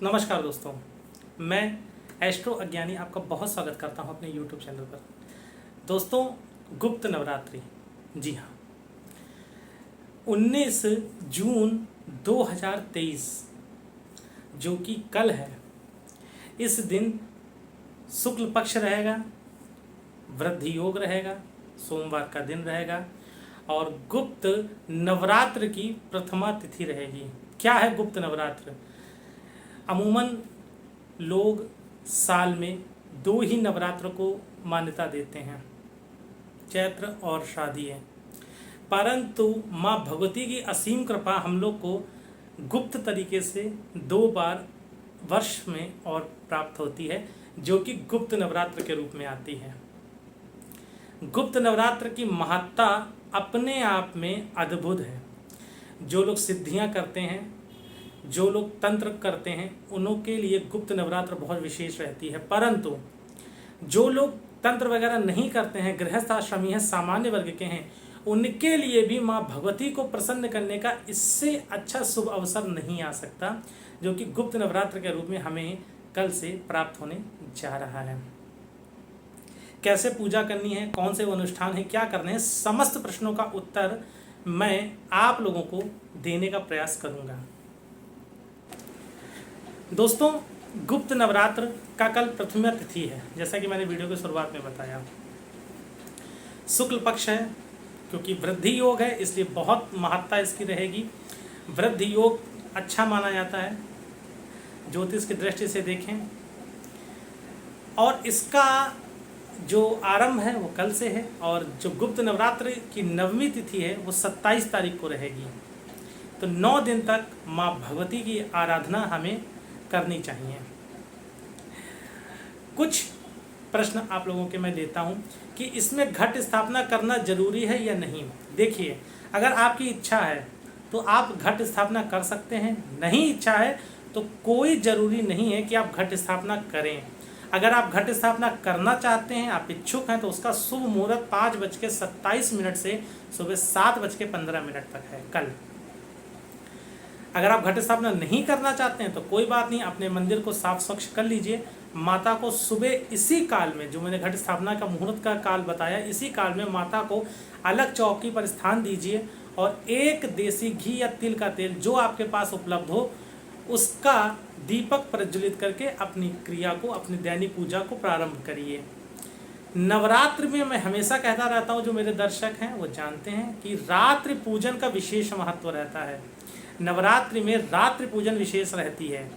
नमस्कार दोस्तों, मैं एस्ट्रो अज्ञानी आपका बहुत स्वागत करता हूं अपने यूट्यूब चैनल पर। दोस्तों, गुप्त नवरात्रि, जी हाँ, 19 जून 2023 जो कि कल है, इस दिन शुक्ल पक्ष रहेगा, वृद्धि योग रहेगा, सोमवार का दिन रहेगा और गुप्त नवरात्र की प्रथमा तिथि रहेगी। क्या है गुप्त नवरात्र? अमूमन लोग साल में 2 ही नवरात्र को मान्यता देते हैं, चैत्र और शादी है। परंतु माँ भगवती की असीम कृपा हम लोग को गुप्त तरीके से 2 बार वर्ष में और प्राप्त होती है, जो कि गुप्त नवरात्र के रूप में आती है। गुप्त नवरात्र की महत्ता अपने आप में अद्भुत है। जो लोग सिद्धियां करते हैं, जो लोग तंत्र करते हैं, उनों के लिए गुप्त नवरात्र बहुत विशेष रहती है। परंतु जो लोग तंत्र वगैरह नहीं करते हैं, गृहस्थ आश्रमी हैं, सामान्य वर्ग के हैं, उनके लिए भी माँ भगवती को प्रसन्न करने का इससे अच्छा शुभ अवसर नहीं आ सकता, जो कि गुप्त नवरात्र के रूप में हमें कल से प्राप्त होने जा रहा है। कैसे पूजा करनी है, कौन से वो अनुष्ठान है, क्या करने हैं, समस्त प्रश्नों का उत्तर मैं आप लोगों को देने का प्रयास करूंगा। दोस्तों, गुप्त नवरात्र का कल प्रथमा तिथि है, जैसा कि मैंने वीडियो की शुरुआत में बताया। शुक्ल पक्ष है, क्योंकि वृद्धि योग है इसलिए बहुत महत्ता इसकी रहेगी। वृद्धि योग अच्छा माना जाता है ज्योतिष की दृष्टि से देखें, और इसका जो आरंभ है वो कल से है, और जो गुप्त नवरात्र की नवमी तिथि है वो 27 तारीख को रहेगी। तो 9 दिन तक माँ भगवती की आराधना हमें करनी चाहिए। कुछ प्रश्न आप लोगों के मैं लेता हूं कि इसमें घट स्थापना करना जरूरी है या नहीं। देखिए, अगर आपकी इच्छा है तो आप घट स्थापना कर सकते हैं, नहीं इच्छा है तो कोई जरूरी नहीं है कि आप घट स्थापना करें। अगर आप घट स्थापना करना चाहते हैं, आप इच्छुक हैं, तो उसका शुभ मुहूर्त 5:27 से सुबह 7:15 तक है कल। अगर आप घट स्थापना नहीं करना चाहते हैं तो कोई बात नहीं, अपने मंदिर को साफ स्वच्छ कर लीजिए। माता को सुबह इसी काल में, जो मैंने घट स्थापना का मुहूर्त का काल बताया, इसी काल में माता को अलग चौकी पर स्थान दीजिए और 1 देसी घी या तिल का तेल जो आपके पास उपलब्ध हो, उसका दीपक प्रज्वलित करके अपनी क्रिया को, अपनी दैनिक पूजा को प्रारंभ करिए। नवरात्र में मैं हमेशा कहता रहता हूँ, जो मेरे दर्शक हैं वो जानते हैं कि रात्रि पूजन का विशेष महत्व रहता है। नवरात्रि में रात्रि पूजन विशेष रहती है।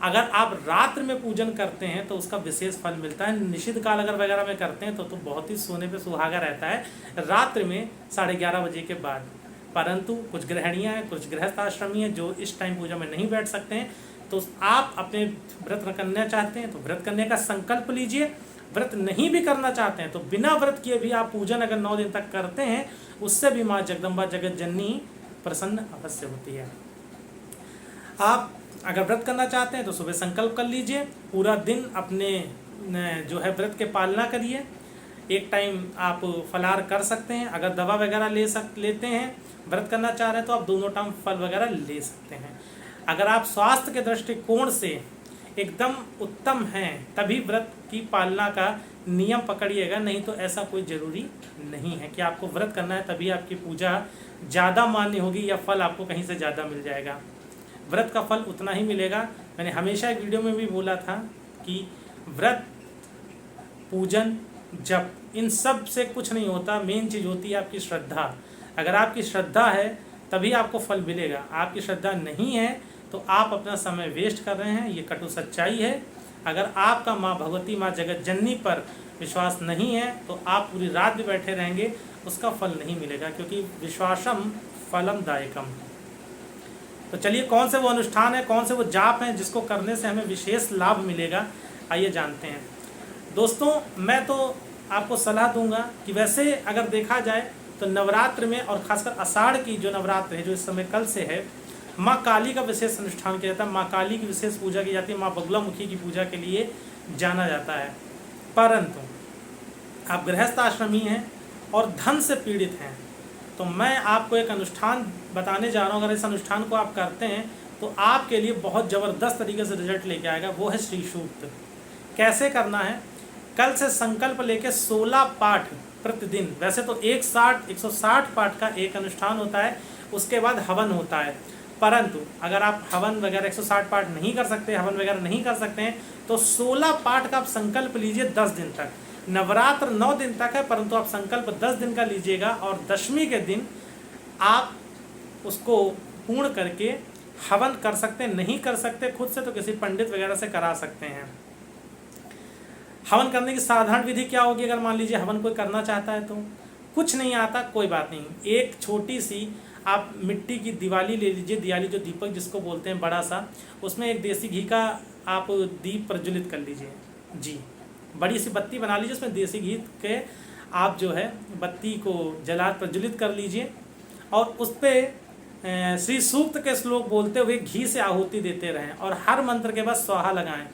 अगर आप रात्रि में पूजन करते हैं तो उसका विशेष फल मिलता है। निषिद्ध काल अगर वगैरह में करते हैं तो बहुत ही सोने पे सुहागा रहता है रात्रि में 11:30 बजे के बाद। परंतु कुछ गृहिणियाँ हैं, कुछ गृहस्थ आश्रमी हैं जो इस टाइम पूजा में नहीं बैठ सकते हैं, तो आप अपने व्रत करना चाहते हैं तो व्रत करने का संकल्प लीजिए। व्रत नहीं भी करना चाहते हैं तो बिना व्रत किए भी आप पूजन अगर 9 दिन तक करते हैं, उससे भी माँ जगदम्बा जगत जननी प्रसन्न अवश्य होती है। आप अगर व्रत करना चाहते हैं तो सुबह संकल्प कर लीजिए, पूरा दिन अपने जो है व्रत के पालना करिए। एक टाइम आप फलाहार कर सकते हैं। अगर दवा वगैरह लेते हैं, व्रत करना चाह रहे हैं, तो आप दोनों टाइम फल वगैरह ले सकते हैं। अगर आप स्वास्थ्य के दृष्टिकोण से एकदम उत्तम हैं, तभी व्रत की पालना का नियम पकड़िएगा, नहीं तो ऐसा कोई ज़रूरी नहीं है कि आपको व्रत करना है तभी आपकी पूजा ज़्यादा मान्य होगी या फल आपको कहीं से ज़्यादा मिल जाएगा। व्रत का फल उतना ही मिलेगा। मैंने हमेशा एक वीडियो में भी बोला था कि व्रत, पूजन, जप, इन सब से कुछ नहीं होता। मेन चीज़ होती है आपकी श्रद्धा। अगर आपकी श्रद्धा है तभी आपको फल मिलेगा। आपकी श्रद्धा नहीं है तो आप अपना समय वेस्ट कर रहे हैं, ये कटु सच्चाई है। अगर आपका माँ भगवती, माँ जगत जननी पर विश्वास नहीं है तो आप पूरी रात भी बैठे रहेंगे, उसका फल नहीं मिलेगा, क्योंकि विश्वासम फलम दायकम। तो चलिए, कौन से वो अनुष्ठान है, कौन से वो जाप हैं जिसको करने से हमें विशेष लाभ मिलेगा, आइए जानते हैं। दोस्तों, मैं तो आपको सलाह दूंगा कि वैसे अगर देखा जाए तो नवरात्र में, और खासकर आषाढ़ की जो नवरात्र है जो इस समय कल से है, माँ काली का विशेष अनुष्ठान किया जाता है। माँ काली की विशेष पूजा की जाती है। माँ बगुलामुखी की पूजा के लिए जाना जाता है। परंतु आप गृहस्थ आश्रमी हैं और धन से पीड़ित हैं तो मैं आपको एक अनुष्ठान बताने जा रहा हूँ। अगर इस अनुष्ठान को आप करते हैं तो आपके लिए बहुत ज़बरदस्त तरीके से रिजल्ट लेके आएगा, वो है श्री सूक्त। कैसे करना है, कल से संकल्प लेके 16 पाठ प्रतिदिन, वैसे तो 160 पाठ का एक अनुष्ठान होता है, उसके बाद हवन होता है, परंतु अगर आप हवन वगैरह 160 पाठ नहीं कर सकते, हवन वगैरह नहीं कर सकते हैं, तो 16 पाठ का आप संकल्प लीजिए 10 दिन तक। नवरात्र 9 दिन तक है, परंतु आप संकल्प 10 दिन का लीजिएगा, और दशमी के दिन आप उसको पूर्ण करके हवन कर सकते हैं। नहीं कर सकते खुद से तो किसी पंडित वगैरह से करा सकते हैं। हवन करने की साधारण विधि क्या होगी, अगर मान लीजिए हवन कोई करना चाहता है तो कुछ नहीं आता, कोई बात नहीं, एक छोटी सी आप मिट्टी की दिवाली ले लीजिए, दिवाली जो दीपक जिसको बोलते हैं बड़ा सा, उसमें एक देसी घी का आप दीप प्रज्वलित कर लीजिए जी, बड़ी सी बत्ती बना लीजिए, उसमें देसी घी के आप जो है बत्ती को जला प्रज्वलित कर लीजिए, और उस पर श्री सूक्त के श्लोक बोलते हुए घी से आहुति देते रहें, और हर मंत्र के बाद स्वाहा लगाएं।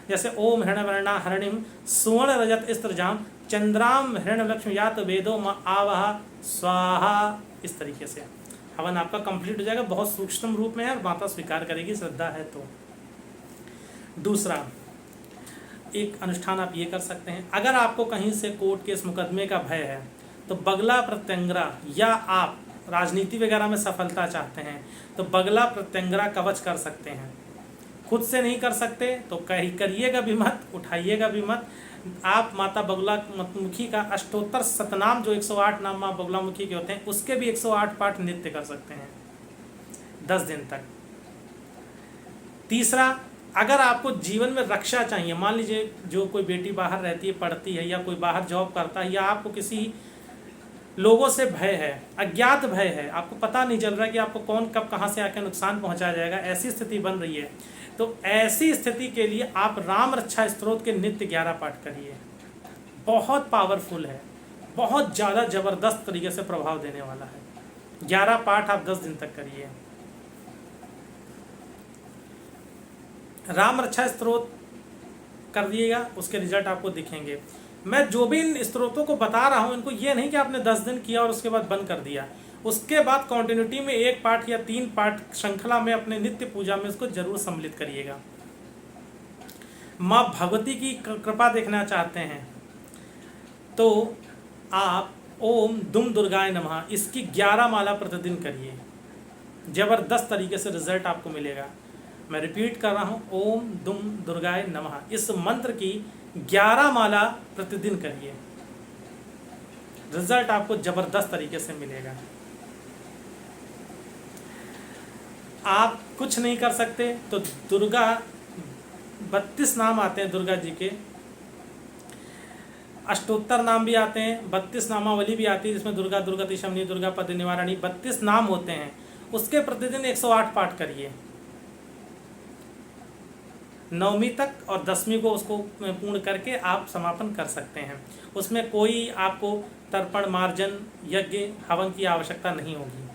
जैसे ओम हिरण्यवर्णा हरणिम सुवर्ण रजत स्त्रजाम चंद्राम हिरण्यलक्ष्मी यात वेदो म आवह स्वाहा, इस तरीके से हवन आपका कंप्लीट हो जाएगा। बहुत सूक्ष्म रूप में है और माता स्वीकार करेगी, श्रद्धा है तो। दूसरा एक अनुष्ठान आप ये कर सकते हैं, अगर आपको कहीं से कोर्ट केस मुकदमे का भय है तो बगला प्रत्यंगरा, या आप राजनीति वगैरह में सफलता चाहते हैं तो बगला प्रत्यंगरा कवच कर सकते हैं। खुद से नहीं कर सकते तो करिएगा भी मत, उठाइएगा भी मत। आप माता बगलामुखी का अष्टोत्तर शतनाम जो 108 नाम माँ बगलामुखी के होते हैं, उसके भी 108 पाठ नित्य कर सकते हैं 10 दिन तक। तीसरा, अगर आपको जीवन में रक्षा चाहिए, मान लीजिए जो कोई बेटी बाहर रहती है, पढ़ती है, या कोई बाहर जॉब करता है, या आपको किसी लोगों से भय है, अज्ञात भय है, आपको पता नहीं चल रहा है कि आपको कौन कब कहाँ से आकर नुकसान पहुँचा जाएगा, ऐसी स्थिति बन रही है, तो ऐसी स्थिति के लिए आप राम रक्षा स्तोत्र के नित्य 11 पाठ करिए। बहुत पावरफुल है, बहुत ज़्यादा ज़बरदस्त तरीके से प्रभाव देने वाला है। 11 पाठ आप 10 दिन तक करिए। राम रक्षा स्तोत्र कर दिएगा, उसके रिजल्ट आपको दिखेंगे। मैं जो भी इन स्त्रोतों को बता रहा हूँ, इनको ये नहीं कि आपने 10 दिन किया और उसके बाद बंद कर दिया, उसके बाद कंटिन्यूटी में 1 पाठ या 3 पाठ श्रृंखला में अपने नित्य पूजा में इसको जरूर सम्मिलित करिएगा। माँ भगवती की कृपा देखना चाहते हैं तो आप ओम दुम दुर्गाय नमः इसकी 11 माला प्रतिदिन करिए, जबरदस्त तरीके से रिजल्ट आपको मिलेगा। मैं रिपीट कर रहा हूँ, ओम दुम दुर्गाय नमः, इस मंत्र की 11 माला प्रतिदिन करिए, रिजल्ट आपको जबरदस्त तरीके से मिलेगा। आप कुछ नहीं कर सकते तो दुर्गा 32 नाम आते हैं दुर्गा जी के, अष्टोत्तर नाम भी आते हैं, 32 नामावली भी आती है जिसमें दुर्गा, दुर्गति शमनी, दुर्गा पद निवारणी 32 नाम होते हैं। उसके प्रतिदिन 108 पाठ करिए, 9वीं तक, और 10वीं को उसको पूर्ण करके आप समापन कर सकते हैं। उसमें कोई आपको तर्पण, मार्जन, यज्ञ, हवन की आवश्यकता नहीं होगी।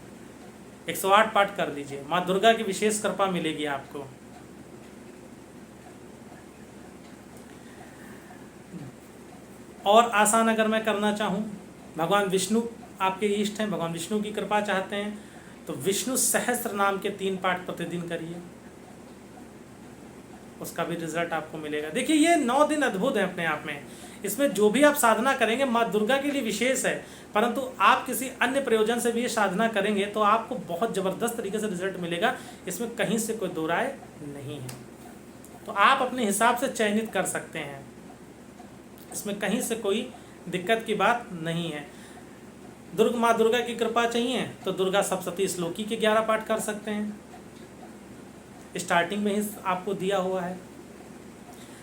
108 पाठ कर लीजिए, माँ दुर्गा की विशेष कृपा मिलेगी आपको। और आसान अगर मैं करना चाहूँ, भगवान विष्णु आपके इष्ट हैं, भगवान विष्णु की कृपा चाहते हैं तो विष्णु सहस्त्र नाम के 3 पाठ प्रतिदिन करिए, उसका भी रिजल्ट आपको मिलेगा। देखिए ये 9 दिन अद्भुत है अपने आप में, इसमें जो भी आप साधना करेंगे माँ दुर्गा के लिए विशेष है, परंतु आप किसी अन्य प्रयोजन से भी ये साधना करेंगे तो आपको बहुत ज़बरदस्त तरीके से रिजल्ट मिलेगा, इसमें कहीं से कोई दो राय नहीं है। तो आप अपने हिसाब से चयनित कर सकते हैं, इसमें कहीं से कोई दिक्कत की बात नहीं है। माँ दुर्गा की कृपा चाहिए तो दुर्गा सप्तशती श्लोकी के 11 पाठ कर सकते हैं, स्टार्टिंग में ही आपको दिया हुआ है।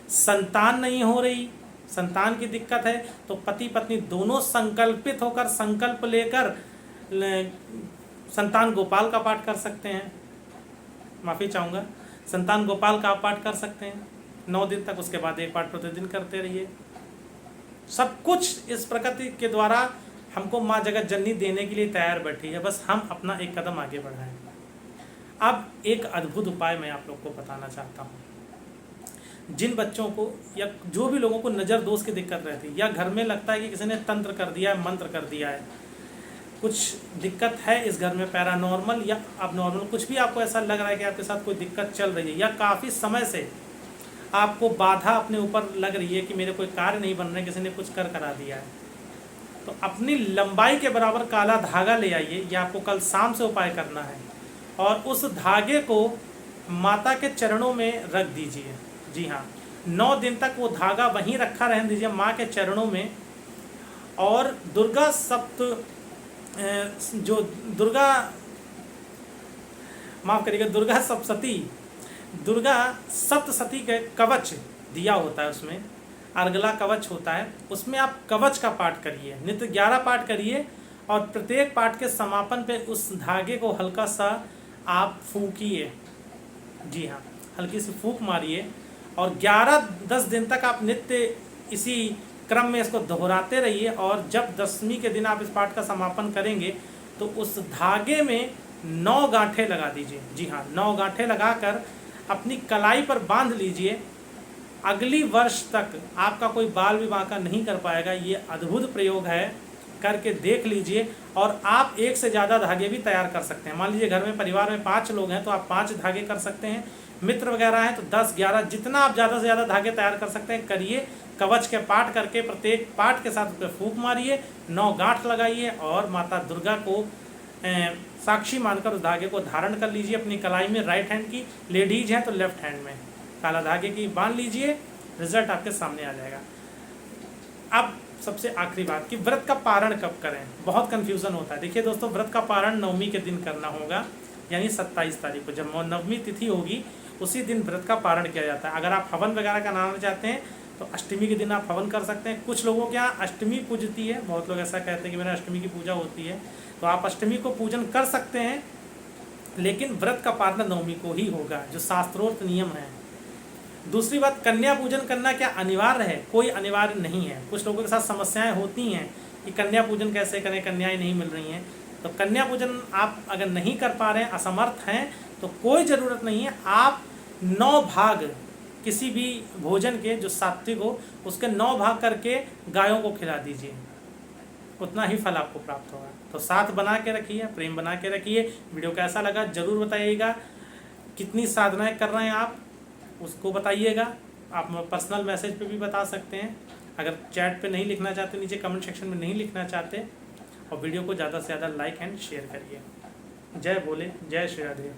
संतान नहीं हो रही, संतान की दिक्कत है तो पति पत्नी दोनों संकल्पित होकर संकल्प लेकर संतान गोपाल का पाठ कर सकते हैं, माफ़ी चाहूँगा, संतान गोपाल का आप पाठ कर सकते हैं 9 दिन तक, उसके बाद 1 पाठ प्रतिदिन करते रहिए। सब कुछ इस प्रकृति के द्वारा हमको माँ जगत जननी देने के लिए तैयार बैठी है, बस हम अपना एक कदम आगे बढ़ाएं। अब एक अद्भुत उपाय मैं आप लोग को बताना चाहता हूँ। जिन बच्चों को या जो भी लोगों को नज़र दोष की दिक्कत रहती है, या घर में लगता है कि किसी ने तंत्र कर दिया है, मंत्र कर दिया है, कुछ दिक्कत है इस घर में, पैरानॉर्मल या अबनॉर्मल, कुछ भी आपको ऐसा लग रहा है कि आपके साथ कोई दिक्कत चल रही है, या काफ़ी समय से आपको बाधा अपने ऊपर लग रही है कि मेरे कोई कार्य नहीं बन रहे, किसी ने कुछ कर करा दिया है, तो अपनी लंबाई के बराबर काला धागा ले आइए। ये आपको कल शाम से उपाय करना है, और उस धागे को माता के चरणों में रख दीजिए। जी हाँ, 9 दिन तक वो धागा वहीं रखा रहने दीजिए माँ के चरणों में। और दुर्गा दुर्गा सप्तशती के कवच दिया होता है, उसमें अर्गला कवच होता है, उसमें आप कवच का पाठ करिए, नित्य 11 पाठ करिए, और प्रत्येक पाठ के समापन पे उस धागे को हल्का सा आप फूंकिए। जी हाँ, हल्की सी फूंक मारिए, और 11-10 दिन तक आप नित्य इसी क्रम में इसको दोहराते रहिए। और जब 10वीं के दिन आप इस पाठ का समापन करेंगे तो उस धागे में 9 गांठें लगा दीजिए। जी हाँ, 9 गांठें लगाकर अपनी कलाई पर बांध लीजिए। अगली वर्ष तक आपका कोई बाल विवाह का नहीं कर पाएगा। ये अद्भुत प्रयोग है, करके देख लीजिए। और आप 1 से ज़्यादा धागे भी तैयार कर सकते हैं। मान लीजिए घर में परिवार में 5 लोग हैं तो आप 5 धागे कर सकते हैं, मित्र वगैरह हैं तो 10-11, जितना आप ज़्यादा से ज़्यादा धागे तैयार कर सकते हैं करिए। कवच के पाठ करके प्रत्येक पाठ के साथ उस पर फूंक मारिए, 9 गांठ लगाइए, और माता दुर्गा को साक्षी मानकर उस धागे को धारण कर लीजिए अपनी कलाई में। राइट हैंड की, लेडीज हैं तो लेफ्ट हैंड में काला धागे की बांध लीजिए, रिजल्ट आपके सामने आ जाएगा। अब सबसे आखिरी बात कि व्रत का पारण कब करें, बहुत कन्फ्यूज़न होता है। देखिए दोस्तों, व्रत का पारण नवमी के दिन करना होगा, यानी 27 तारीख को जब नवमी तिथि होगी उसी दिन व्रत का पारण किया जाता है। अगर आप हवन वगैरह कराना चाहते हैं तो अष्टमी के दिन आप हवन कर सकते हैं। कुछ लोगों के यहाँ अष्टमी पूजती है, बहुत लोग ऐसा कहते हैं कि मेरे अष्टमी की पूजा होती है, तो आप अष्टमी को पूजन कर सकते हैं, लेकिन व्रत का पारण नवमी को ही होगा, जो शास्त्रोक्त नियम है। दूसरी बात, कन्या पूजन करना क्या अनिवार्य है? कोई अनिवार्य नहीं है। कुछ लोगों के साथ समस्याएं होती हैं कि कन्या पूजन कैसे करें, कन्याएं नहीं मिल रही हैं। तो कन्या पूजन आप अगर नहीं कर पा रहे हैं, असमर्थ हैं, तो कोई ज़रूरत नहीं है। आप 9 भाग किसी भी भोजन के जो सात्विक हो उसके 9 भाग करके गायों को खिला दीजिए, उतना ही फल आपको प्राप्त होगा। तो साथ बना के रखिए, प्रेम बना के रखिए। वीडियो कैसा लगा ज़रूर बताइएगा। कितनी साधनाएं कर रहे हैं आप उसको बताइएगा। आप पर्सनल मैसेज पे भी बता सकते हैं। अगर चैट पे नहीं लिखना चाहते, नीचे कमेंट सेक्शन में नहीं लिखना चाहते, और वीडियो को ज़्यादा से ज़्यादा लाइक एंड शेयर करिए। जय बोले, जय श्री राधे।